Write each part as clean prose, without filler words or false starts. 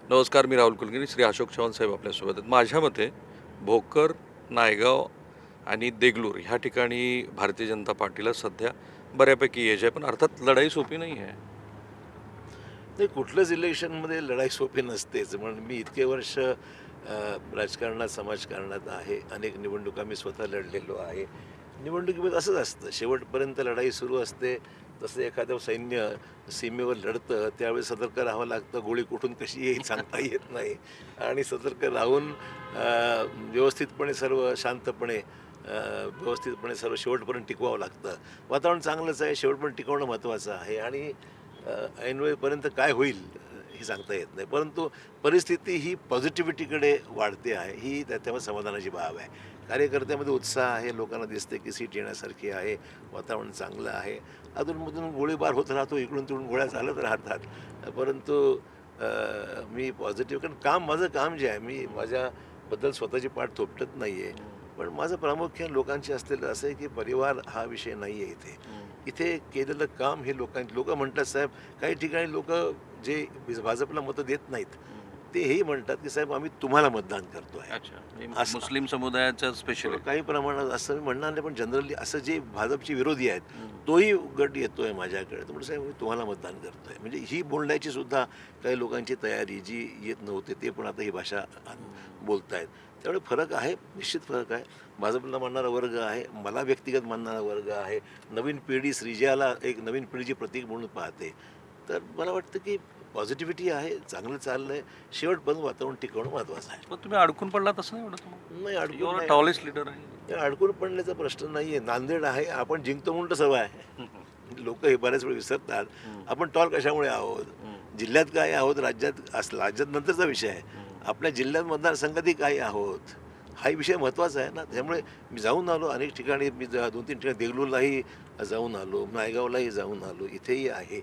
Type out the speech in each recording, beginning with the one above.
नमस्कार, मी राहुल कुलकर्णी. श्री अशोक चव्हाण साहेब आपल्यासोबत आहेत. माझ्या मते भोकर, नायगाव आणि देगलूर ह्या ठिकाणी भारतीय जनता पार्टीला सध्या बऱ्यापैकी यश आहे, पण अर्थात लढाई सोपी नाही आहे. नाही, कुठलंच इलेक्शनमध्ये लढाई सोपी नसतेच. म्हणून मी इतके वर्ष राजकारणात, समाजकारणात आहे. अनेक निवडणुका मी स्वतः लढलेलो आहे. निवडणुकीमध्ये असंच असतं, शेवटपर्यंत लढाई सुरू असते. जसं एखादं सैन्य सीमेवर लढतं, त्यावेळी सतर्क राहावं लागतं. गोळी कुठून कशी येईल सांगता येत नाही आणि सतर्क राहून व्यवस्थितपणे सर्व शांतपणे व्यवस्थितपणे सर्व शेवटपर्यंत टिकवावं लागतं. वातावरण चांगलंच आहे, शेवटपर्यंत टिकवणं महत्त्वाचं आहे आणि ऐनवेळेपर्यंत काय होईल हे सांगता येत नाही. परंतु परिस्थिती ही पॉझिटिव्हिटीकडे वाढते आहे, ही त्यामुळे समाधानाची बाब आहे. कार्यकर्त्यामध्ये उत्साह आहे, लोकांना दिसते की सीट येण्यासारखी आहे, वातावरण चांगलं आहे. अधूनमधून गोळीबार होत राहतो, इकडून तिकडून गोळ्या चालत राहतात. परंतु मी पॉझिटिव्ह, कारण माझं काम जे आहे, मी माझ्याबद्दल स्वतःची पाठ थोपटत नाही आहे. पण माझं प्रामुख्याने लोकांशी असलेलं असं आहे की परिवार हा विषय नाही आहे इथे. इथे केलेलं काम हे लोक म्हणतात, साहेब काही ठिकाणी लोक जे भाजपला मतं देत नाहीत ते हेही म्हणतात की साहेब आम्ही तुम्हाला मतदान करतो आहे. अच्छा, असं मुस्लिम समुदायाचं स्पेशल आहे. काही प्रमाणात असं मी म्हणणार नाही, पण जनरली असं जे भाजपचे विरोधी आहेत तोही गट येतोय माझ्याकडे, तर म्हणजे साहेब मी तुम्हाला मतदान करतोय. म्हणजे ही बोलण्याची सुद्धा काही लोकांची तयारी जी येत नव्हते ते पण आता ही भाषा बोलतायत. त्यामुळे फरक आहे, निश्चित फरक आहे. भाजपला मानणारा वर्ग आहे, मला व्यक्तिगत मानणारा वर्ग आहे. नवीन पिढी श्रीजाला एक नवीन पिढीची प्रतीक म्हणून पाहते. तर मला वाटतं की पॉझिटिव्हिटी आहे, चांगलं चाललं आहे. शेवटपर्यंत वातावरण टिकवणं महत्त्वाचं आहे. पण तुम्ही अडकून पडला तसं नाही एवढं तुम्हाला? नाही, अडकून नाही. टॉलेस्ट लीडर आहे. अडकून पडण्याचा प्रश्न नाही आहे. नांदेड आहे, आपण जिंकतो म्हणून तर सवय आहे. लोक हे बऱ्याच वेळ विसरतात. आपण टॉल कशामुळे आहोत, जिल्ह्यात काय आहोत, राज्यात राज्यात नंतरचा विषय आहे. आपल्या जिल्ह्यात मतदारसंघातही काय आहोत हा विषय महत्त्वाचा आहे ना. त्यामुळे मी जाऊन आलो अनेक ठिकाणी. मी 2-3 ठिकाणी देगलूरलाही जाऊन आलो, नायगावलाही जाऊन आलो, इथेही आहे.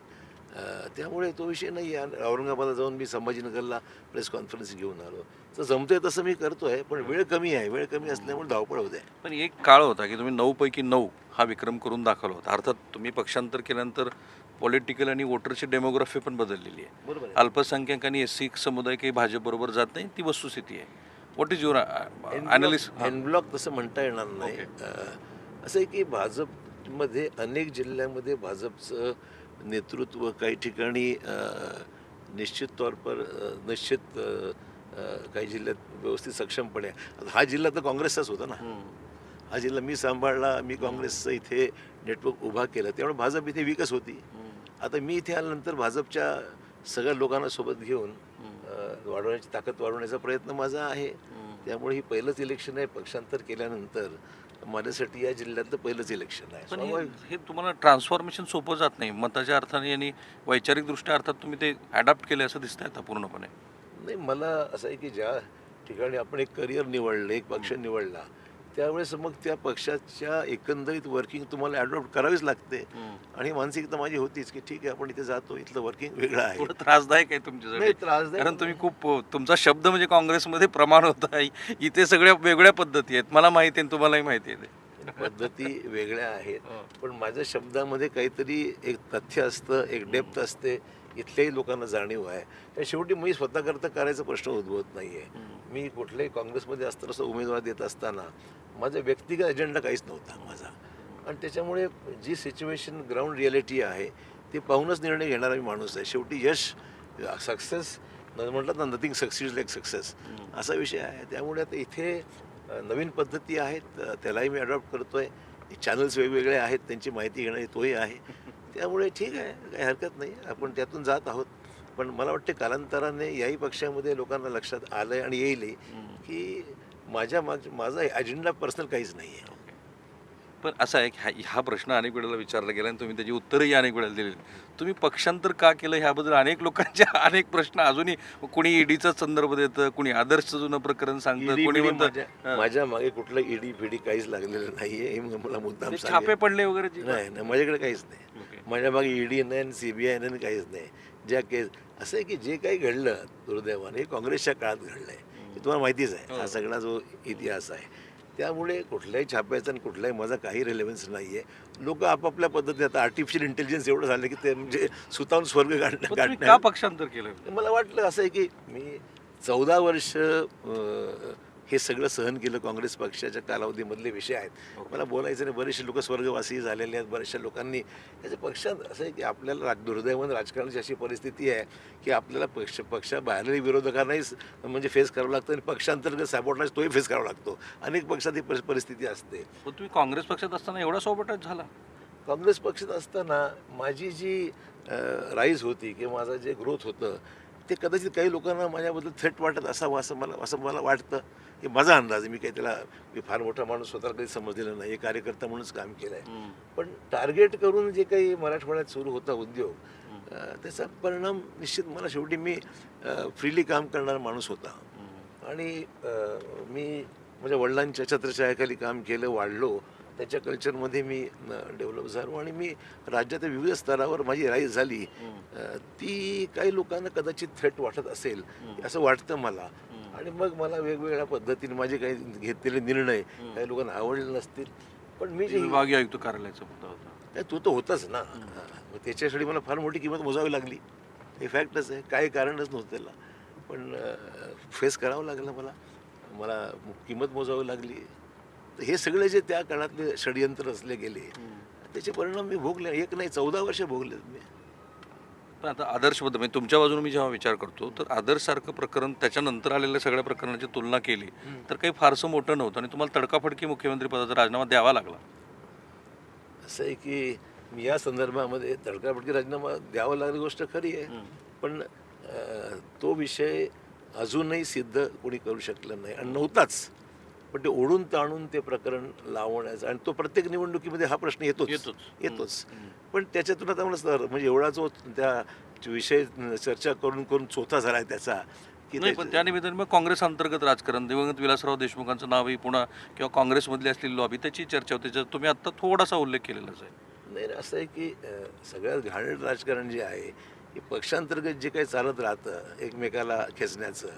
त्यामुळे तो विषय नाही आहे. औरंगाबादला जाऊन मी संभाजीनगरला प्रेस कॉन्फरन्स घेऊन आलो. तर जमतंय तसं मी करतो आहे, पण वेळ कमी आहे. वेळ कमी असल्यामुळे धावपळ होते. पण एक काळ होता की तुम्ही 9 पैकी 9 हा विक्रम करून दाखवला होता. अर्थात तुम्ही पक्षांतर केल्यानंतर पॉलिटिकल आणि वोटरची डेमोग्राफी पण बदललेली आहे. बरोबर आहे. अल्पसंख्याक आणि एससी समुदाय काही भाजपबरोबर जात नाही, ती वस्तुस्थिती आहे. What is your analyst? N block तसं म्हणता येणार नाही. असं आहे की भाजपमध्ये अनेक जिल्ह्यामध्ये भाजपचं नेतृत्व काही ठिकाणी निश्चित तौर पर निश्चित काही जिल्ह्यात व्यवस्थित सक्षमपणे. आता हा जिल्हा तर काँग्रेसचाच होता ना. हा जिल्हा मी सांभाळला, मी काँग्रेसचं इथे नेटवर्क उभा केलं, त्यामुळे भाजप इथे विकस होती. आता मी इथे आल्यानंतर भाजपच्या सगळ्या लोकांना सोबत घेऊन वाढवण्याची ताकद वाढवण्याचा प्रयत्न माझा आहे. त्यामुळे ही पहिलंच इलेक्शन आहे. पक्षांतर केल्यानंतर माझ्यासाठी या जिल्ह्यातलं पहिलंच इलेक्शन आहे. पण स्वाभाविक. हे तुम्हाला ट्रान्सफॉर्मेशन सोपं जात नाही मताच्या अर्थाने आणि वैचारिकदृष्ट्या अर्थात तुम्ही ते अडॅप्ट केले असं दिसतंय आता पूर्णपणे. नाही, मला असं आहे की ज्या ठिकाणी आपण एक करिअर निवडलं, एक पक्ष निवडला, त्यावेळेस मग त्या पक्षाच्या एकंदरीत वर्किंग तुम्हाला ॲडॉप्ट करावीच लागते. आणि मानसिकता माझी होतीच की ठीक आहे, आपण इथे जातो, इथलं वर्किंग वेगळं आहे. थोडं त्रासदायक आहे तुमच्यासाठी. नाही, त्रासदायक कारण तुम्ही खूप तुमचा शब्द म्हणजे काँग्रेसमध्ये प्रमाण होता. इथे सगळ्या वेगळ्या पद्धती आहेत. मला माहिती आहे, तुम्हालाही माहिती आहे ते. पद्धती वेगळ्या आहेत, पण माझ्या शब्दामध्ये काहीतरी एक तथ्य असतं, एक डेप्थ असते. इथल्याही लोकांना जाणीव आहे. त्या शेवटी मी स्वतःकरता करायचा प्रश्न उद्भवत नाही आहे. मी कुठल्याही काँग्रेसमध्ये असताना असं उमेदवार देत असताना माझा व्यक्तिगत अजेंडा काहीच नव्हता माझा. आणि त्याच्यामुळे जी सिच्युएशन ग्राउंड रिॲलिटी आहे ते पाहूनच निर्णय घेणारा मी माणूस आहे. शेवटी यश, सक्सेस म्हणतात ना, नथिंग सक्सीड्स लाईक सक्सेस, असा विषय आहे. त्यामुळे आता इथे नवीन पद्धती आहेत, त्यालाही मी अडॉप्ट करतो आहे. चॅनल्स वेगवेगळे आहेत, त्यांची माहिती घेणं तोही आहे. त्यामुळे ठीक आहे, काही हरकत नाही, आपण त्यातून जात आहोत. पण मला वाटते कालांतराने याही पक्षामध्ये लोकांना लक्षात आलं आहे आणि येईलही की माझा अजेंडा पर्सनल काहीच नाही आहे. पण असं आहे की हा प्रश्न अनेक वेळेला विचारला गेला आणि तुम्ही त्याची उत्तरही अनेक वेळेला दिली. तुम्ही पक्षांतर का केलं ह्याबद्दल अनेक लोकांचे अनेक प्रश्न अजूनही. कुणी ईडीचा संदर्भ देतं, कुणी आदर्शचं जुनं प्रकरण सांगतं, कोणी म्हणतं माझ्या मागे कुठलं ईडी फिडी काहीच लागलेलं नाही आहे, हे मला मुद्दाम छापे सांगेल. पडले वगैरे नाही नाही, माझ्याकडे काहीच नाही. माझ्या मागे ईडी नाही आणि CBI नाही, काहीच नाही. ज्या केस असं आहे की जे काही घडलं दुर्दैवाने हे काँग्रेसच्या काळात घडलं आहे, हे तुम्हाला माहितीच आहे. हा सगळा जो इतिहास आहे त्यामुळे कुठल्याही छाप्याचा आणि कुठल्याही माझा काही रिलेव्हन्स नाही आहे. लोक आपापल्या पद्धतीने आता आर्टिफिशियल इंटेलिजन्स एवढं झालं की ते म्हणजे स्वतःहून स्वर्ग पण तुम्ही गाठण्या का पक्षांतर केलं? मला वाटलं असं आहे की मी 14 वर्ष हे सगळं सहन केलं. काँग्रेस पक्षाच्या कालावधीमधले विषय आहेत. मला बोलायचं नाही. बरेचसे लोक स्वर्गवासी झालेले आहेत. बऱ्याचशा लोकांनी त्याच्या पक्षात असं आहे की आपल्याला दुर्दैवानं राजकारणाची अशी परिस्थिती आहे की आपल्याला पक्षाबाहेरही विरोधकांनाही म्हणजे फेस करावं लागतं आणि पक्षांतर्गत सॅबॉटाज तोही फेस करावा लागतो. अनेक पक्षात ही परिस्थिती असते. पण तुम्ही काँग्रेस पक्षात असताना एवढा सोबतच झाला? काँग्रेस पक्षात असताना माझी जी राईज होती किंवा माझं जे ग्रोथ होतं ते कदाचित काही लोकांना माझ्याबद्दल थ्रेट वाटत असावं असं मला वाटतं. की माझा अंदाज आहे. मी फार मोठा माणूस स्वतःला कधी समजलेलं नाही. एक कार्यकर्ता म्हणूनच काम केलं आहे. पण टार्गेट करून जे काही मराठवाड्यात सुरू होता उद्योग त्याचा परिणाम निश्चित मला शेवटी मी फ्रीली काम करणारा माणूस होता आणि मी माझ्या वडिलांच्या छत्रछायाखाली काम केलं, वाढलो. त्याच्या कल्चरमध्ये मी डेव्हलप झालो आणि मी राज्याच्या विविध स्तरावर माझी राईज झाली. ती काही लोकांना कदाचित थ्रेट वाटत असेल असं वाटतं मला. आणि मग मला वेगवेगळ्या पद्धतीने माझे काही घेतलेले निर्णय काही लोकांना आवडले नसतील. पण मी जे विभागीय आयुक्त कार्यालयाचा मुद्दा होता. नाही, तो तर होताच ना. मग त्याच्यासाठी मला फार मोठी किंमत मोजावी लागली. हे फॅक्टच आहे. काही कारणच नव्हतं त्याला. पण फेस करावं लागलं मला किंमत मोजावी लागली. तर हे सगळे जे त्या काळातले षडयंत्र रचले गेले त्याचे परिणाम मी भोगले. एक नाही 14 वर्ष भोगलेत मी. पण आता आदर्शबद्दल म्हणजे तुमच्या बाजूने मी जेव्हा विचार करतो तर आदर्शसारखं प्रकरण त्याच्यानंतर आलेल्या सगळ्या प्रकरणाची तुलना केली तर काही फारसं मोठं नव्हतं आणि तुम्हाला तडकाफडकी मुख्यमंत्री पदाचा राजीनामा द्यावा लागला. असं आहे की मी या संदर्भामध्ये तडकाफडकी राजीनामा द्यावा लागली गोष्ट खरी आहे. पण तो विषय अजूनही सिद्ध कोणी करू शकलं नाही आणि नव्हताच. पण ते ओढून ताणून ते प्रकरण लावण्याचा आणि तो प्रत्येक निवडणुकीमध्ये हा प्रश्न येतोच. पण त्याच्यातून आता मला म्हणजे एवढा जो त्या विषय चर्चा करून करून चोथा झाला आहे त्याचा की नाही पण त्या निमित्ताने मग काँग्रेस अंतर्गत राजकारण दिवंगत विलासराव देशमुखांचं नावही पुन्हा किंवा काँग्रेसमधली असलेली लॉबी त्याची चर्चा होती ज्यात तुम्ही आत्ता थोडासा उल्लेख केलेलाच आहे. नाही असं आहे की सगळ्यात घाणेरडं राजकारण जे आहे हे पक्षांतर्गत जे काही चालत राहतं एकमेकाला खेचण्याचं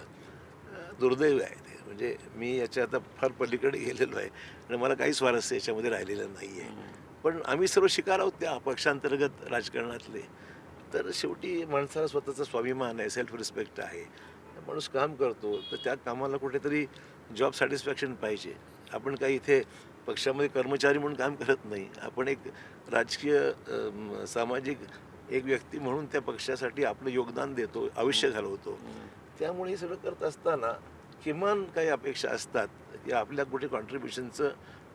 दुर्दैव आहे ते. म्हणजे मी याच्या आता फार पलीकडे गेलेलो आहे आणि मला काही स्वारस्य याच्यामध्ये राहिलेलं नाही आहे. पण आम्ही सर्व शिकार आहोत त्या पक्षांतर्गत राजकारणातले. तर शेवटी माणसाला स्वतःचा स्वाभिमान आहे, सेल्फ रिस्पेक्ट आहे. माणूस काम करतो तर त्या कामाला कुठेतरी जॉब सॅटिस्फॅक्शन पाहिजे. आपण काही इथे पक्षामध्ये कर्मचारी म्हणून काम करत नाही. आपण एक राजकीय सामाजिक एक व्यक्ती म्हणून त्या पक्षासाठी आपलं योगदान देतो, आयुष्य घालवतो. त्यामुळे हे सगळं करत असताना किमान काही अपेक्षा असतात की आपल्या कुठे कॉन्ट्रीब्युशनचं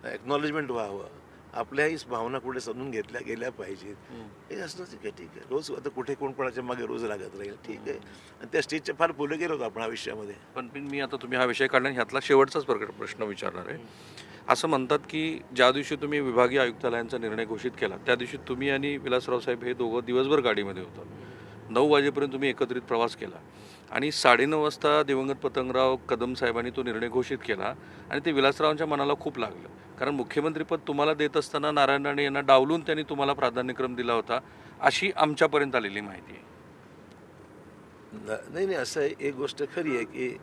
एक्नॉलेजमेंट व्हावं. आपल्याही भावना कुठे समजून घेतल्या गेल्या पाहिजेत. हे असलं की ठीक आहे. रोज आता कुठे कोण कोणाच्या मागे रोज लागत राहील ठीक आहे. आणि त्या स्टेजच्या फार पुढे गेलो होतो आपण आयुष्यामध्ये. पण मी आता तुम्ही हा विषय काढला ह्यातला शेवटचाच प्रश्न विचारणार आहे. असं म्हणतात की ज्या दिवशी तुम्ही विभागीय आयुक्तालयांचा निर्णय घोषित केला त्या दिवशी तुम्ही आणि विलासराव साहेब हे दोघं दिवसभर गाडीमध्ये होता. 9 वाजेपर्यंत तुम्ही एकत्रित प्रवास केला आणि 9:30 वाजता दिवंगत पतंगराव कदम साहेबांनी तो निर्णय घोषित केला आणि ते विलासरावांच्या मनाला खूप लागलं. कारण मुख्यमंत्रीपद तुम्हाला देत असताना नारायण राणे यांना डावलून त्यांनी तुम्हाला प्राधान्यक्रम दिला होता अशी आमच्यापर्यंत आलेली माहिती आहे. नाही असं आहे. एक गोष्ट खरी आहे की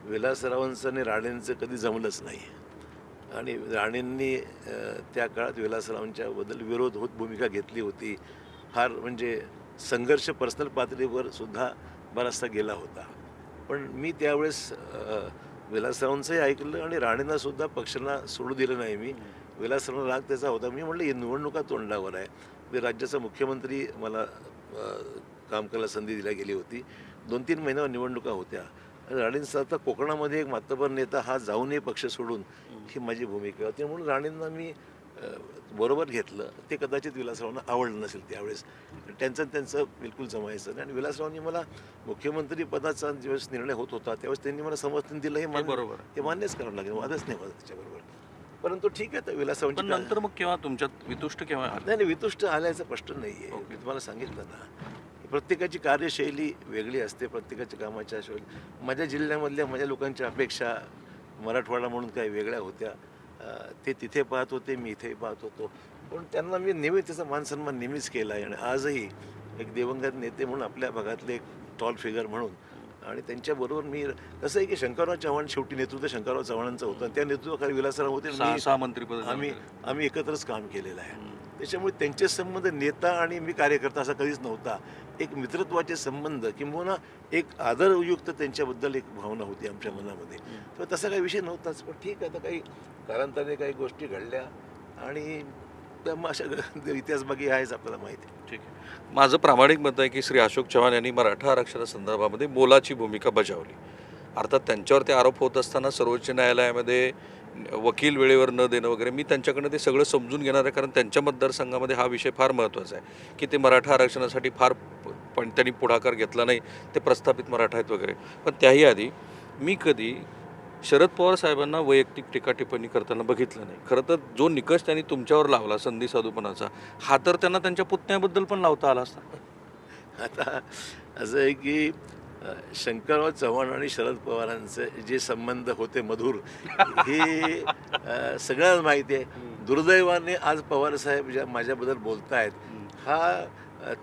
विलासरावांचं आणि राणेंचं कधी जमलंच नाही. आणि राणेंनी त्या काळात विलासरावांच्याबद्दल विरोध होत भूमिका घेतली होती. फार म्हणजे संघर्ष पर्सनल पातळीवर सुद्धा बराचसा गेला होता. पण मी त्यावेळेस विलासरावांचंही ऐकलं आणि राणेंना सुद्धा पक्षाला सोडू दिलं नाही मी. विलासरावांना राग त्याचा होता. मी म्हटलं ही निवडणुका तोंडावर आहे. मी राज्याचा मुख्यमंत्री मला काम करायला संधी दिली गेली होती. 2-3 महिन्यावर निवडणुका होत्या. राणेंचा आता कोकणामध्ये एक मातबर नेता हा जाऊ नये पक्ष सोडून ही माझी भूमिका होती. म्हणून राणेंना मी बरोबर घेतलं. ते कदाचित विलासरावांना आवडलं नसेल त्यावेळेस. त्यांचं बिलकुल जमायचं नाही. आणि विलासरावांनी मला मुख्यमंत्री पदाचा ज्यावेळेस निर्णय होत होता त्यावेळेस त्यांनी मला समर्थन दिलं. हे बरोबर हे मान्यच करावं लागेल. वादच नाही माझा त्याच्याबरोबर. परंतु ठीक आहे तर विलासरावांची नंतर मग केव्हा तुमच्यात वितुष्ट केव्हा आलं? नाही वितुष्ट आल्याचा प्रश्न नाही आहे. मी तुम्हाला सांगितलं ना प्रत्येकाची कार्यशैली वेगळी असते. प्रत्येकाच्या कामाच्या शैली माझ्या जिल्ह्यामधल्या माझ्या लोकांच्या अपेक्षा मराठवाडा म्हणून काही वेगळ्या होत्या. ते तिथे पाहत होते, मी इथे पाहत होतो. पण त्यांना मी नेहमी त्याचा मानसन्मान नेहमीच केला आहे. आणि आजही एक दिवंगत नेते म्हणून आपल्या भागातले एक टॉल फिगर म्हणून आणि त्यांच्याबरोबर मी कसं आहे की शंकरराव चव्हाण शेवटी नेतृत्व शंकरराव चव्हाणांचं होतं आणि त्या नेतृत्वाखाली विलासराव होते आणि सहा मंत्रिपद आम्ही एकत्रच काम केलेलं आहे. त्याच्यामुळे त्यांचे संबंध नेता आणि मी कार्यकर्ता असा कधीच नव्हता. एक मित्रत्वाचे संबंध किंबहुना एक आदरयुक्त त्यांच्याबद्दल एक भावना होती आमच्या मनामध्ये. तर तसा काही विषय नव्हताच. पण ठीक आहे, आता काही कालांतराने काही गोष्टी घडल्या आणि मग अशा इतिहास बाकी आहेच आपल्याला माहिती आहे. ठीक आहे. माझं प्रामाणिक मत आहे की श्री अशोक चव्हाण यांनी मराठा आरक्षणासंदर्भामध्ये मोलाची भूमिका बजावली. अर्थात त्यांच्यावर ते आरोप होत असताना सर्वोच्च न्यायालयामध्ये वकील वेळेवर न देणं वगैरे मी त्यांच्याकडनं ते सगळं समजून घेणार आहे, कारण त्यांच्या मतदारसंघामध्ये हा विषय फार महत्त्वाचा आहे की ते मराठा आरक्षणासाठी फार पण त्यांनी पुढाकार घेतला नाही, ते प्रस्थापित मराठा आहेत वगैरे. पण त्याही आधी मी कधी शरद पवार साहेबांना वैयक्तिक टीका टिप्पणी करताना बघितलं नाही. खरं तर जो निकष त्यांनी तुमच्यावर लावला संधी साधूपणाचा, हा तर त्यांना त्यांच्या पुतण्याबद्दल पण लावता आला असता. आता असं आहे की शंकरराव चव्हाण आणि शरद पवारांचे जे संबंध होते मधुर हे सगळ्यांना माहिती आहे. दुर्दैवाने आज पवारसाहेब ज्या माझ्याबद्दल बोलतायत हा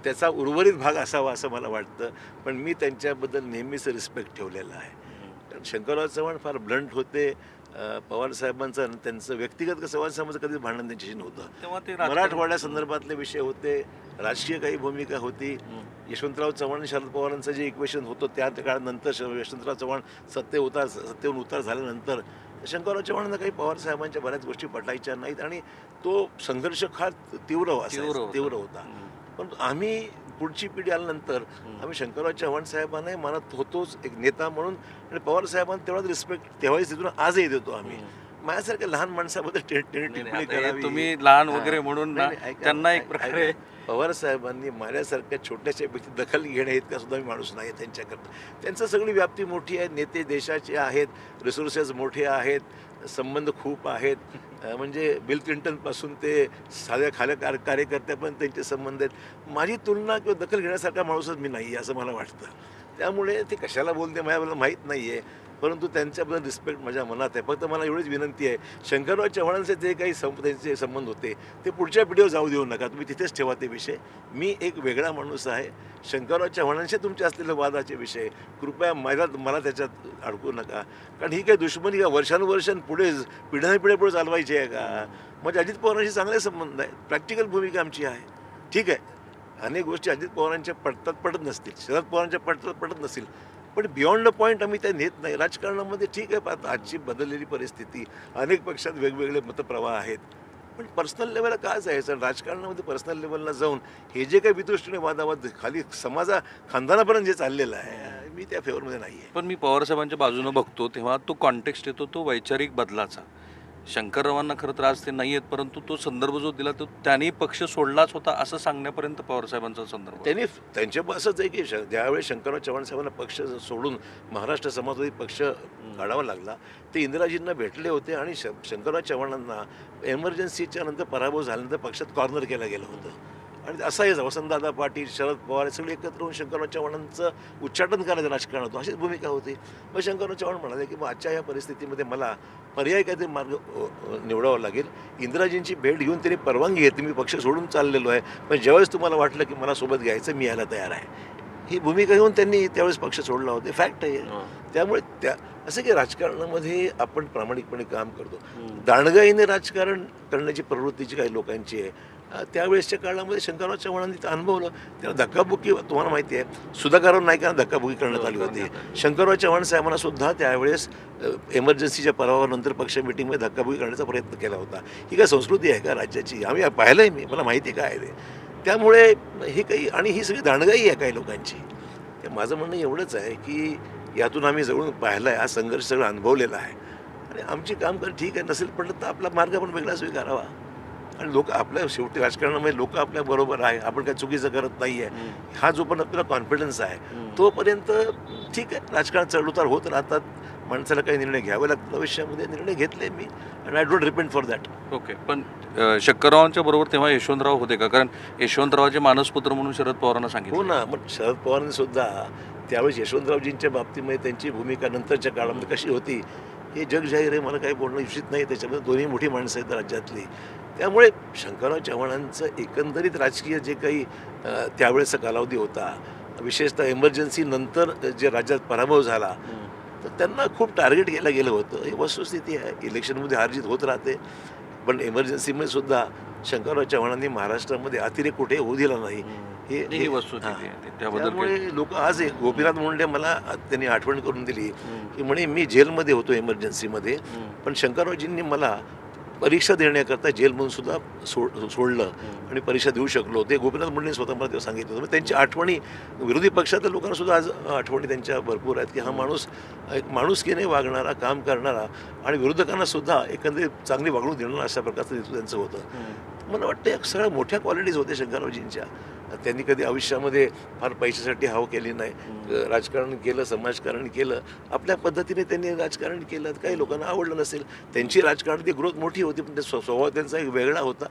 त्याचा उर्वरित भाग असावा असं मला वाटतं. पण मी त्यांच्याबद्दल नेहमीच रिस्पेक्ट ठेवलेला आहे. कारण शंकरराव चव्हाण फार ब्लंट होते. पवारसाहेबांचं आणि त्यांचं व्यक्तिगत पवारसाहेबांचं कधीच भांडण त्यांच्याशी नव्हतं. तेव्हा ते मराठवाड्यासंदर्भातले विषय होते, राजकीय काही भूमिका होती. यशवंतराव चव्हाण आणि शरद पवारांचं जे इक्वेशन होतं त्या काळानंतर यशवंतराव चव्हाण सत्तेवरून उतार झाल्यानंतर शंकरराव चव्हाणांना काही पवारसाहेबांच्या बऱ्याच गोष्टी पटायच्या नाहीत आणि तो संघर्ष फार तीव्र होता. पण आम्ही पुढची पिढी आल्यानंतर आम्ही शंकरराव चव्हाण साहेबांनाही मानत होतोच एक नेता म्हणून आणि पवारसाहेबांना तेवढाच रिस्पेक्ट तेव्हाच तिथून आजही देतो आम्ही. माझ्यासारख्या लहान माणसाबद्दल टिप्पणी करावी, तुम्ही लहान वगैरे म्हणून ना त्यांना एक प्रकारे पवारसाहेबांनी माझ्यासारख्या छोट्याशा व्यक्ती दखल घेण्या इतका सुद्धा मी माणूस नाही त्यांच्याकरता. त्यांचं सगळी व्याप्ती मोठी आहे, नेते देशाचे आहेत, रिसोर्सेस मोठे आहेत, संबंध खूप आहेत. म्हणजे बिल क्लिंटनपासून ते साध्या कार्यकर्त्यापर्यंत त्यांचे संबंध आहेत. माझी तुलना किंवा दखल घेण्यासारखा माणूसच मी नाही आहे असं मला वाटतं. त्यामुळे ते कशाला बोलते माझ्याबद्दल माहीत नाही आहे, परंतु त्यांच्याबद्दल रिस्पेक्ट माझ्या मनात आहे. फक्त मला एवढीच विनंती आहे, शंकरराव चव्हाणांचे जे काही त्यांचे संबंध होते ते पुढच्या पिढीवर जाऊ देऊ नका. तुम्ही तिथेच ठेवा ते विषय. मी एक वेगळा माणूस आहे. शंकरराव चव्हाणांशी तुमचे असलेले वादाचे विषय कृपया मला त्याच्यात अडकू नका. कारण ही काही दुश्मनी का वर्षानुवर्षां पुढे पिढ्यानपिढ्या पुढे चालवायची आहे का? म्हणजे अजित पवारांशी चांगले संबंध आहेत, प्रॅक्टिकल भूमिका आमची आहे. ठीक आहे, अनेक गोष्टी अजित पवारांच्या पटत नसतील, शरद पवारांच्या पटत नसतील, पण बियॉन्ड द पॉईंट आम्ही त्या नेत नाही. राजकारणामध्ये ठीक आहे, आता आजची बदललेली परिस्थिती, अनेक पक्षात वेगवेगळे मतप्रवाह आहेत, पण पर्सनल लेवलला काय जायचं? राजकारणामध्ये पर्सनल लेवलला जाऊन हे जे काही विदुष्टीने वादावाद खाली खानदानापर्यंत जे चाललेलं आहे, मी त्या फेवरमध्ये नाही आहे. पण मी पवारसाहेबांच्या बाजूनं बघतो तेव्हा तो कॉन्टेक्स्ट येतो तो वैचारिक बदलाचा. शंकररावांना खरं तर आज ते नाही आहेत, परंतु तो संदर्भ जो दिला तो त्यांनी पक्ष सोडलाच होता असं सांगण्यापर्यंत पवारसाहेबांचा संदर्भ. त्यांच्या असंच आहे की ज्यावेळी शंकरराव चव्हाण साहेबांना पक्ष सोडून महाराष्ट्र समाजवादी पक्ष काढावा लागला, ते इंदिराजींना भेटले होते आणि शंकरराव चव्हाणांना एमर्जन्सीच्या नंतर पराभव झाल्यानंतर पक्षात कॉर्नर केलं गेलं होतं. आणि असंही वसंतदादा पाटील, शरद पवार सगळे एकत्र होऊन शंकरराव चव्हाणांचं उच्चाटन करायचं राजकारण होतं, अशीच भूमिका होती. मग शंकरराव चव्हाण म्हणाले की मग आजच्या या परिस्थितीमध्ये मला पर्याय काहीतरी मार्ग निवडावा लागेल. इंदिराजींची भेट घेऊन त्यांनी परवानगी घेतली, मी पक्ष सोडून चाललेलो आहे, पण ज्यावेळेस तुम्हाला वाटलं की मला सोबत घ्यायचं मी यायला तयार आहे, ही भूमिका घेऊन त्यांनी त्यावेळेस पक्ष सोडला होता. फॅक्ट आहे. त्यामुळे असं की राजकारणामध्ये आपण प्रामाणिकपणे काम करतो. दांडगाईने राजकारण करण्याची प्रवृत्तीची काही लोकांची आहे. त्यावेळेसच्या काळामध्ये शंकरराव चव्हाणांनी ते अनुभवलं. त्याला धक्काबुक्की, तुम्हाला माहिती आहे, सुधाकरराव नाईकांना धक्काबुक्की करण्यात आली होती. शंकरराव चव्हाण साहेबांना सुद्धा त्यावेळेस एमर्जन्सीच्या पराभवानंतर पक्ष मिटिंगमध्ये धक्काबुक्की करण्याचा प्रयत्न केला होता. ही काय संस्कृती आहे का राज्याची? आम्ही पाहिलं आहे, मला माहिती काय आहे ते. त्यामुळे हे काही, आणि ही सगळी दांडगाई आहे काही लोकांची. ते माझं म्हणणं एवढंच आहे की यातून आम्ही जवळून पाहिलं आहे, हा संघर्ष सगळं अनुभवलेला आहे आणि आमची काम कर ठीक आहे, नसेल पडलं तर आपला मार्ग आपण वेगळा स्वीकारावा. आणि लोक आपल्या शेवटी राजकारणामध्ये लोक आपल्या बरोबर आहे, आपण काही चुकीचं करत नाही आहे, हा जो पण आपल्याला कॉन्फिडन्स आहे तोपर्यंत ठीक आहे. राजकारण चढउतार होत राहतात, माणसाला काही निर्णय घ्यावे लागतात. भविष्यामध्ये निर्णय घेतले मी आणि I don't repent for that. Okay. पण शंकररावांच्या बरोबर तेव्हा यशवंतराव होते का? कारण यशवंतरावाचे मानसपुत्र म्हणून शरद पवारांना सांगितलं. हो ना, मग शरद पवारांनी सुद्धा त्यावेळेस यशवंतरावजींच्या बाबतीमध्ये त्यांची भूमिका नंतरच्या काळामध्ये कशी होती हे जग जाहीर आहे, मला काही बोलणं इच्छित नाही. त्याच्यामध्ये दोन्ही मोठी माणसं आहेत राज्यातली. त्यामुळे शंकरराव चव्हाणांचं एकंदरीत राजकीय जे काही त्यावेळेचा कालावधी होता विशेषतः इमर्जन्सी नंतर जे राज्यात पराभव झाला तर त्यांना खूप टार्गेट केलं गेलं होतं. ही वस्तुस्थिती आहे. इलेक्शनमध्ये हारजीत होत राहते, पण इमर्जन्सीमध्ये सुद्धा शंकरराव चव्हाणांनी महाराष्ट्रामध्ये अतिरेक कुठे होऊ दिला नाही. ही वस्तुस्थिती हां. आहे त्याबद्दल त्यामुळे लोक आज गोपीनाथ मुंडे मला त्यांनी आठवण करून दिली की म्हणे मी जेलमध्ये होतो इमर्जन्सीमध्ये, पण शंकररावजींनी मला परीक्षा देण्याकरता जेलमधून सुद्धा सोडलं आणि परीक्षा देऊ शकलो. ते गोपीनाथ मुंडे स्वतः मला तेव्हा सांगितलं होतं. त्यांची आठवणी विरोधी पक्षातल्या लोकांना सुद्धा आज आठवणी त्यांच्या भरपूर आहेत की हा माणूस एक माणुसकीने वागणारा, काम करणारा आणि विरोधकांना सुद्धा एकंदरीत चांगली वागणूक देणारा अशा प्रकारचं नेतृत्व त्यांचं होतं. मला वाटतं या सगळ्या मोठ्या क्वालिटीज होत्या शंकररावजींच्या. त्यांनी कधी आयुष्यामध्ये फार पैशासाठी हाव केली नाही. राजकारण केलं, समाजकारण केलं, आपल्या पद्धतीने त्यांनी राजकारण केलं. काही लोकांना आवडलं नसेल. त्यांची राजकारणाची ग्रोथ मोठी होती, पण ते स्वभाव त्यांचा एक वेगळा होता.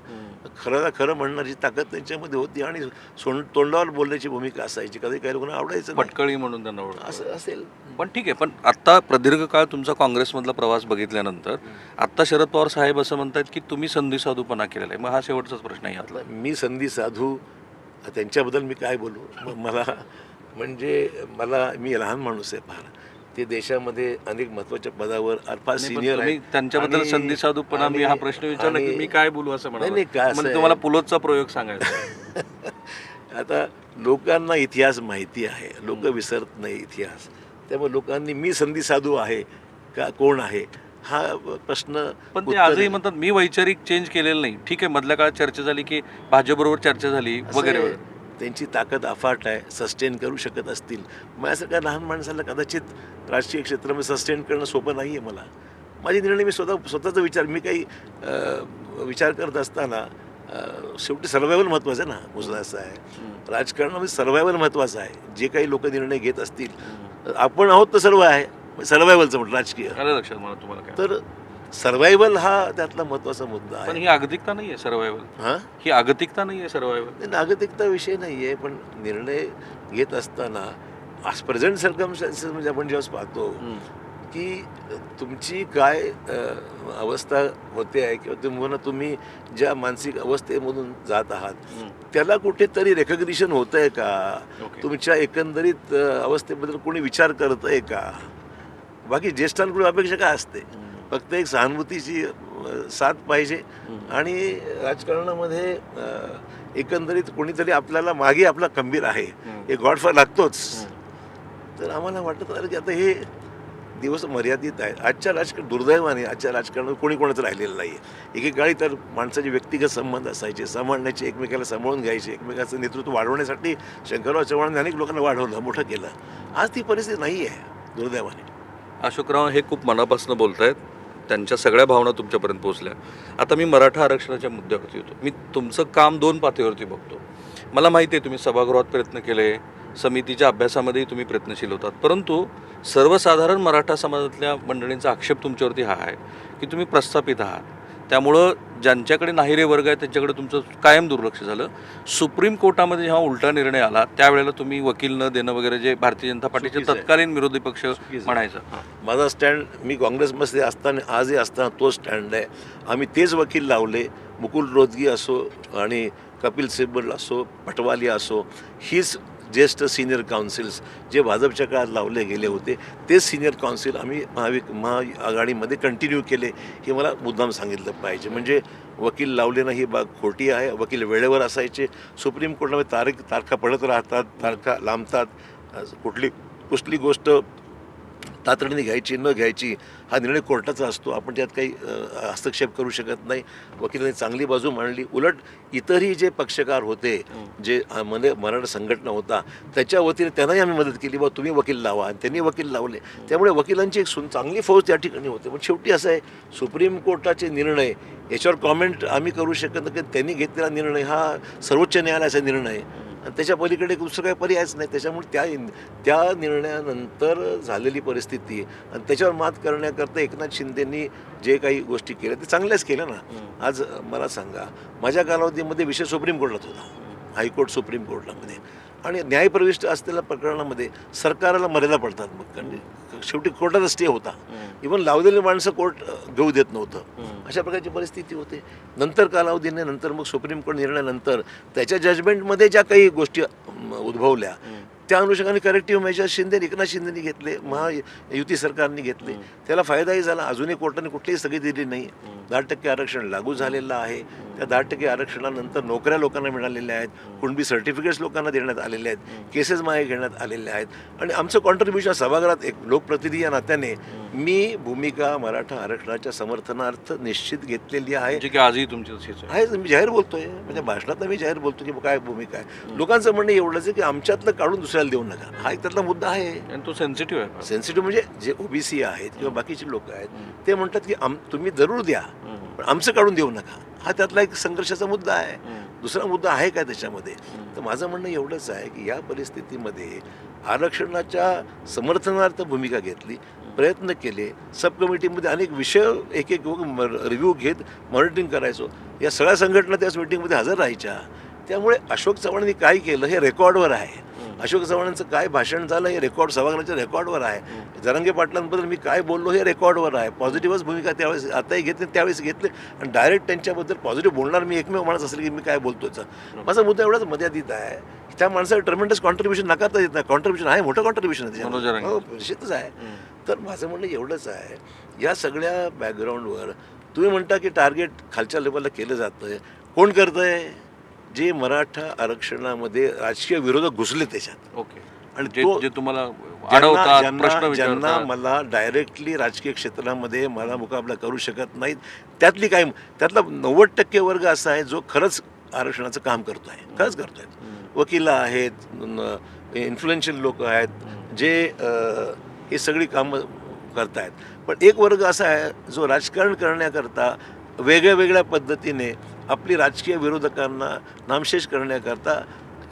खरं म्हणण्याची ताकद त्यांच्यामध्ये होती आणि तोंडावर बोलण्याची भूमिका असायची. कधी काही लोकांना आवडायचं नाही. पटकळी म्हणून त्यांना ओळखलं असं असेल. पण ठीक आहे, पण आत्ता प्रदीर्घ काळ तुमचा काँग्रेसमधला प्रवास बघितल्यानंतर आत्ता शरद पवार साहेब असं म्हणतात की तुम्ही संधी साधूपणा केलेला आहे. मग हा शेवटचाच प्रश्न आहे यातला. मी संधी साधू त्यांच्याबद्दल मी काय बोलू. मला मी लहान माणूस आहे फार. ते देशामध्ये अनेक महत्त्वाच्या पदावर फार सिनियर आहे. त्यांच्याबद्दल संधी साधूपणा मी हा प्रश्न विचारला की मी काय बोलू असं नाही, काय असं म्हणजे तुम्हाला पुलोतचा प्रयोग सांगायचा आहे. आता लोकांना इतिहास माहिती आहे, लोक विसरत नाही इतिहास. त्यामुळे लोकांनी मी संधी साधू आहे का कोण आहे हा प्रश्न. पण ते आजही म्हणतात मी वैचारिक चेंज केलेलं नाही. ठीक आहे, मधल्या काळात चर्चा झाली की भाजपबरोबर चर्चा झाली वगैरे वगैरे. त्यांची ताकद अफाट आहे, सस्टेन करू शकत असतील. माझ्यासारख्या लहान माणसाला कदाचित राजकीय क्षेत्रामध्ये सस्टेन करणं सोपं नाही आहे. माझे निर्णय मी स्वतःचा विचार मी काही विचार करत असताना शेवटी सर्वायवल महत्त्वाचं आहे ना. मुद्दा असा आहे राजकारणामध्ये सर्वायवल महत्त्वाचं आहे. जे काही लोक निर्णय घेत असतील, आपण आहोत तर सर्व आहे सर्वायवलचं म्हटलं राजकीय. लक्षात मला तुम्हाला काय तर सर्वायवल हा त्यातला महत्त्वाचा मुद्दा पण आहे. ही आगतिकता नाही आहे सर्वायवल. हां, ही आगतिकता नाही आहे सर्वायवल. नागरिकता विषय नाही आहे, पण निर्णय घेत असताना आज प्रेझेंट सर्कमस्टन्सेस म्हणजे आपण जेव्हा पाहतो की तुमची काय अवस्था होते आहे किंवा तुम्ही ज्या मानसिक अवस्थेमधून जात आहात त्याला कुठेतरी रेकग्निशन होतं आहे का? तुमच्या एकंदरीत अवस्थेबद्दल कोणी विचार करत आहे का? बाकी ज्येष्ठांकडून अपेक्षा काय असते? फक्त एक सहानुभूतीची साथ पाहिजे आणि राजकारणामध्ये एकंदरीत कोणीतरी आपल्याला मागे आपला खंबीर आहे, हे गॉडफादर लागतोच. तर आम्हाला वाटत आलं की आता हे दिवस मर्यादित आहेत. आजच्या दुर्दैवाने आजच्या राजकारणात कोणी कोणाचं राहिलेलं नाही आहे. एकेकाळी तर माणसाचे व्यक्तिगत संबंध असायचे, सांभाळण्याचे, एकमेकाला सांभाळून घ्यायचे, एकमेकाचं नेतृत्व वाढवण्यासाठी शंकरराव चव्हाणांनी अनेक लोकांना वाढवलं, मोठं केलं. आज ती परिस्थिती नाही आहे दुर्दैवाने. अशोकराव हे खूप मनापासून बोलत आहेत. त्यांच्या सगळ्या भावना तुमच्यापर्यंत पोहोचल्या. आता मी मराठा आरक्षणाच्या मुद्द्यावरती होतो. मी तुमचं काम दोन पातळीवरती बघतो. मला माहिती आहे तुम्ही सभागृहात प्रयत्न केले, समितीच्या अभ्यासामध्येही तुम्ही प्रयत्नशील होतात, परंतु सर्वसाधारण मराठा समाजातल्या मंडळींचा आक्षेप तुमच्यावरती हा आहे की तुम्ही प्रस्थापित आहात. त्यामुळं ज्यांच्याकडे नाहिरे वर्ग आहे त्यांच्याकडे तुमचं कायम दुर्लक्ष झालं. सुप्रीम कोर्टामध्ये जेव्हा उलटा निर्णय आला त्यावेळेला तुम्ही वकील न देणं वगैरे जे भारतीय जनता पार्टीचे तत्कालीन विरोधी पक्ष म्हणायचं. माझा स्टँड मी काँग्रेसमध्ये असताना आजही असताना तो स्टँड आहे. आम्ही तेच वकील लावले. मुकुल रोहतगी असो आणि कपिल सिब्बल असो, पटवालिया असो, हीच ज्येष्ठ सिनियर काउन्सिल्स जे भाजपच्या काळात लावले गेले होते तेच सिनियर काउन्सिल आम्ही महाआघाडीमध्ये कंटिन्यू केले. हे मला मुद्दाम सांगितलं पाहिजे. म्हणजे वकील लावले नाही ही बाब खोटी आहे. वकील वेळेवर असायचे. सुप्रीम कोर्टामध्ये तारखा पडत राहतात, तारखा लांबतात. कुठली गोष्ट तातडीने घ्यायची न घ्यायची हा निर्णय कोर्टाचा असतो. आपण त्यात काही हस्तक्षेप करू शकत नाही. वकिलांनी चांगली बाजू मांडली. उलट इतरही जे पक्षकार होते, जे मराठा संघटना होता त्याच्या वतीने त्यांनाही आम्ही मदत केली. बा तुम्ही वकील लावा, आणि त्यांनी वकील लावले. त्यामुळे वकिलांची एक चांगली फौज त्या ठिकाणी होते. पण शेवटी असं आहे सुप्रीम कोर्टाचे निर्णय याच्यावर कॉमेंट आम्ही करू शकत नाही. त्यांनी घेतलेला निर्णय हा सर्वोच्च न्यायालयाचा निर्णय आहे आणि त्याच्या पलीकडे दुसरं काही पर्यायच नाही. त्याच्यामुळे त्या निर्णयानंतर झालेली परिस्थिती आणि त्याच्यावर मात करण्याकरता एकनाथ शिंदेंनी जे काही गोष्टी केल्या ते चांगल्याच केल्या ना. आज मला सांगा, माझ्या कालावधीमध्ये विषय सुप्रीम कोर्टात होता, हायकोर्ट सुप्रीम कोर्टामध्ये, आणि न्यायप्रविष्ट असलेल्या प्रकरणामध्ये सरकारला मर्यादा पडतात. मग शेवटी कोर्टाचा स्टे होता. इव्हन लावलेली माणसं कोर्ट घेऊ देत नव्हतं. अशा प्रकारची परिस्थिती होते. नंतर कालावधीने नंतर मग सुप्रीम कोर्ट निर्णयानंतर त्याच्या जजमेंटमध्ये ज्या काही गोष्टी उद्भवल्या त्या अनुषंगाने करेक्टिव्ह मेजर्स एकनाथ शिंदेनी घेतले, महायुती सरकारने घेतले, त्याला फायदाही झाला. अजूनही कोर्टाने कुठलीही स्थगिती दिली नाही. 10% आरक्षण लागू झालेलं आहे. त्या 10% आरक्षणानंतर नोकऱ्या लोकांना मिळालेल्या आहेत, कुणबी सर्टिफिकेट्स लोकांना देण्यात आलेले आहेत, केसेस मागे घेण्यात आलेले आहेत. आणि आमचं कॉन्ट्रीब्युशन सभागृहात एक लोकप्रतिनिधी या नात्याने मी भूमिका मराठा आरक्षणाच्या समर्थनार्थ निश्चित घेतलेली आहे. जे की आजही तुमची तशीच आहे. आहे, मी जाहीर बोलतोय, म्हणजे भाषणात मी जाहीर बोलतो की काय भूमिका आहे. लोकांचं म्हणणं एवढंच आहे की आमच्यातलं काढून दुसऱ्याला देऊ नका, हा एक त्यातला मुद्दा आहे. आणि तो सेन्सिटिव्ह आहे. सेन्सिटिव्ह म्हणजे जे ओबीसी आहेत किंवा बाकीचे लोक आहेत ते म्हणतात की तुम्ही जरूर द्या पण आमचं काढून देऊ नका, हा त्यातला एक संघर्षाचा मुद्दा आहे. दुसरा मुद्दा आहे काय त्याच्यामध्ये, तर माझं म्हणणं एवढंच आहे की या परिस्थितीमध्ये आरक्षणाच्या समर्थनार्थ भूमिका घेतली, प्रयत्न केले, सब कमिटीमध्ये अनेक विषय एक रिव्ह्यू घेत मॉनिटरिंग करायचो. या सगळ्या संघटना त्याच मीटिंगमध्ये हजर राहायच्या. त्यामुळे अशोक चव्हाणांनी काय केलं हे रेकॉर्डवर आहे. अशोक चव्हाणांचं काय भाषण झालं हे रेकॉर्ड सभागृहाच्या रेकॉर्डवर आहे. जरांगे पाटलांबद्दल मी काय बोललो हे रेकॉर्डवर आहे. पॉझिटिव्हच भूमिका त्यावेळेस आताही घेतली, त्यावेळेस घेतली आणि डायरेक्ट त्यांच्याबद्दल पॉझिटिव्ह बोलणार मी एकमेव माणूस असेल की मी काय बोलतोच. माझा मुद्दा एवढाच मर्यादित आहे की त्या माणसाला ट्रमेंडस कॉन्ट्रीब्युशन नाकारता येत नाही. कॉन्ट्रीब्युशन आहे, मोठं कॉन्ट्रीब्युशन आहे त्याच्यामध्ये, हो निश्चितच आहे. तर माझं म्हणणं एवढंच आहे, या सगळ्या बॅकग्राऊंडवर तुम्ही म्हणता की टार्गेट खालच्या लेवलला केलं जातं. कोण करतं आहे? जे मराठा आरक्षणामध्ये राजकीय विरोधक घुसले त्याच्यात. ओके. आणि जे तुम्हाला अडवतात, प्रश्न ज्यांना विचारतात, मला डायरेक्टली राजकीय क्षेत्रामध्ये मला मुकाबला करू शकत नाहीत, त्यातला 90% वर्ग असा आहे जो खरंच आरक्षणाचं काम करतो आहे, खरंच करतो आहे. वकील आहेत, इन्फ्लुएन्शियल लोक आहेत, जे हे सगळी कामं करत आहेत. पण एक वर्ग असा आहे जो राजकारण करण्याकरता वेगळ्या वेगळ्या पद्धतीने आपली राजकीय विरोधकांना नामशेष करण्याकरता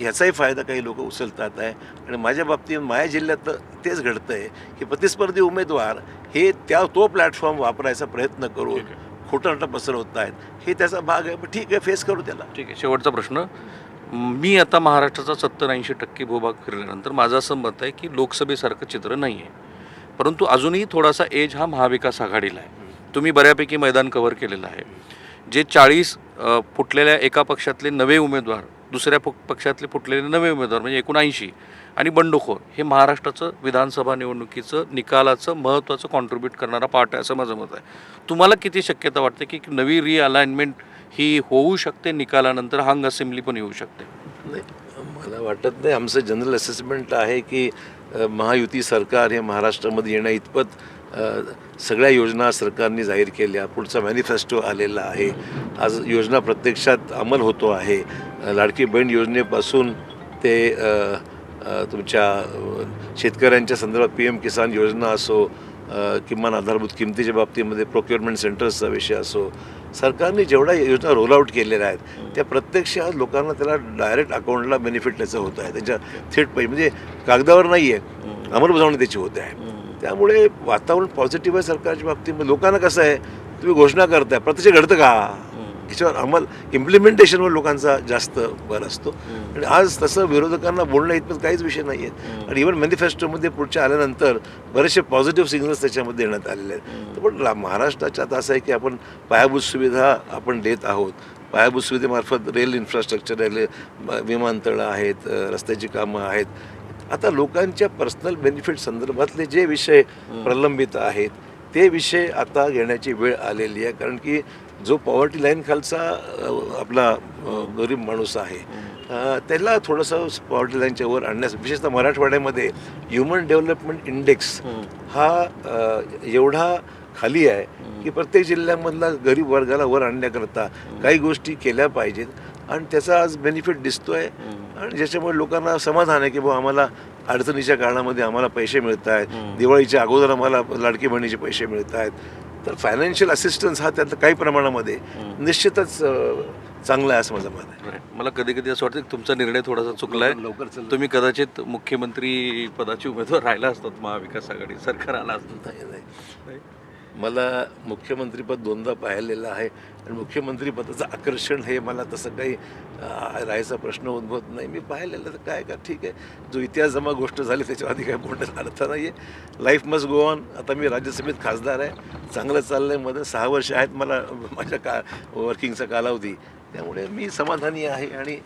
ह्याचाही फायदा काही लोक उचलतात आहे. आणि माझ्या बाबतीत माझ्या जिल्ह्यात तेच घडतं आहे की प्रतिस्पर्धी उमेदवार हे तो प्लॅटफॉर्म वापरायचा प्रयत्न करून खोटारडा पसरवत आहेत. हे त्याचा भाग आहे. पण ठीक आहे, फेस करू त्याला. ठीक आहे. शेवटचा प्रश्न, मी आता महाराष्ट्राचा 70-80% भूभाग फिरल्यानंतर माझं असं मत आहे की लोकसभेसारखं चित्र नाही आहे, परंतु अजूनही थोडासा एज हा महाविकास आघाडीला आहे. तुम्ही बऱ्यापैकी मैदान कव्हर केलेलं आहे. जे 40 फुटलेल्या एका पक्षातले नवे उमेदवार, दुसऱ्या पक्षातले फुटलेले नवे उमेदवार म्हणजे एकूण 80 आणि बंडखोर, हे महाराष्ट्राचं विधानसभा निवडणुकीचं निकालाचं महत्त्वाचं कॉन्ट्रीब्यूट करणारा पार्ट आहे असं माझं मत आहे. तुम्हाला किती शक्यता वाटते की नवी रिअलाइनमेंट ही होऊ शकते निकालानंतर, हंग असेंब्ली पण येऊ शकते? नाही, मला वाटत नाही. आमचं जनरल असेसमेंट आहे की महायुती सरकार हे महाराष्ट्रामध्ये येण्या इतपत सगळ्या योजना सरकारने जाहीर केल्या. पुढचा मॅनिफेस्टो आलेला आहे. आज योजना प्रत्यक्षात अंमल होतो आहे. लाडकी बहीण योजनेपासून ते तुमच्या शेतकऱ्यांच्या संदर्भात PM किसान योजना असो, किमान आधारभूत किमतीच्या बाबतीमध्ये प्रोक्युअरमेंट सेंटर्सचा विषय असो, सरकारने जेवढ्या योजना रोल आउट केलेल्या आहेत त्या प्रत्यक्षात लोकांना त्याला डायरेक्ट अकाउंटला बेनिफिट त्याचं होत आहे. त्याच्या थेट म्हणजे कागदावर नाही आहे, अंमलबजावणी त्याची होते आहे. त्यामुळे वातावरण पॉझिटिव्ह आहे सरकारच्या बाबतीमध्ये. लोकांना कसं आहे, तुम्ही घोषणा करताय, प्रत्यक्ष घडतं का याच्यावर इम्प्लिमेंटेशनवर लोकांचा जास्त भर असतो. आणि आज तसं विरोधकांना बोलणं इतपत काहीच विषय नाही आहेत. आणि इव्हन मॅनिफेस्टोमध्ये पुढच्या आल्यानंतर बरेचसे पॉझिटिव्ह सिग्नल्स त्याच्यामध्ये देण्यात आलेले आहेत. पण महाराष्ट्राच्यात असं आहे की आपण पायाभूत सुविधा आपण देत आहोत. पायाभूत सुविधेमार्फत रेल इन्फ्रास्ट्रक्चर, रेल्वे, विमानतळं आहेत, रस्त्याची कामं आहेत. आता लोकांच्या पर्सनल बेनिफिट संदर्भातले जे विषय प्रलंबित आहेत ते विषय आता घेण्याची वेळ आलेली आहे. कारण की जो पॉवर्टी लाईन खालचा आपला गरीब माणूस आहे त्याला थोडंसं पॉवर्टी लाईनच्या वर आणण्यास, विशेषतः मराठवाड्यामध्ये ह्युमन डेव्हलपमेंट इंडेक्स हा एवढा खाली आहे की प्रत्येक जिल्ह्यामधला गरीब वर्गाला वर आणण्याकरता काही गोष्टी केल्या पाहिजेत. आणि त्याचा आज बेनिफिट दिसतो आहे. आणि ज्याच्यामुळे लोकांना समाधान आहे की बुवा आम्हाला अडचणीच्या काळामध्ये आम्हाला पैसे मिळत आहेत, दिवाळीच्या अगोदर आम्हाला लाडकी बहिणीचे पैसे मिळत आहेत. तर फायनान्शियल असिस्टन्स हा त्यातलं काही प्रमाणामध्ये निश्चितच चांगला आहे असं माझं मत आहे. मला कधी कधी असं वाटतं की तुमचा निर्णय थोडासा चुकला आहे. लवकर तुम्ही कदाचित मुख्यमंत्री पदाचे उमेदवार राहिला असतात, महाविकास आघाडी सरकार आला असतं. नाही, मला मुख्यमंत्रीपद 2दा पाहिलेलं आहे आणि मुख्यमंत्रीपदाचं आकर्षण हे मला तसं काही राहायचा प्रश्न उद्भवत नाही. मी पाहिलेलं तर काय का ठीक आहे, जो इतिहास जमा गोष्ट झाली त्याच्या आधी काय बोलण्याचा अर्थ नाही आहे. Life must go on. आता मी राज्यसभेत खासदार आहे, चांगलं चाललं आहे. मध्ये 6 वर्ष आहेत मला माझ्या वर्किंगचा कालावधी. त्यामुळे मी समाधानी आहे आणि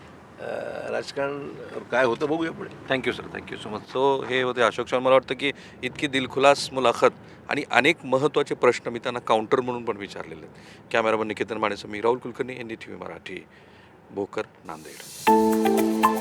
राजकारण काय होतं बघूया पुढे. Thank you sir, thank you so much. So हे होते अशोक चव्हाण. मला वाटतं की इतकी दिलखुलास मुलाखत आणि अनेक महत्त्वाचे प्रश्न मी त्यांना काउंटर म्हणून पण विचारलेले आहेत. कॅमेरामन निकेतन मानेसह मी राहुल कुलकर्णी, NDTV मराठी, भोकर, नांदेड.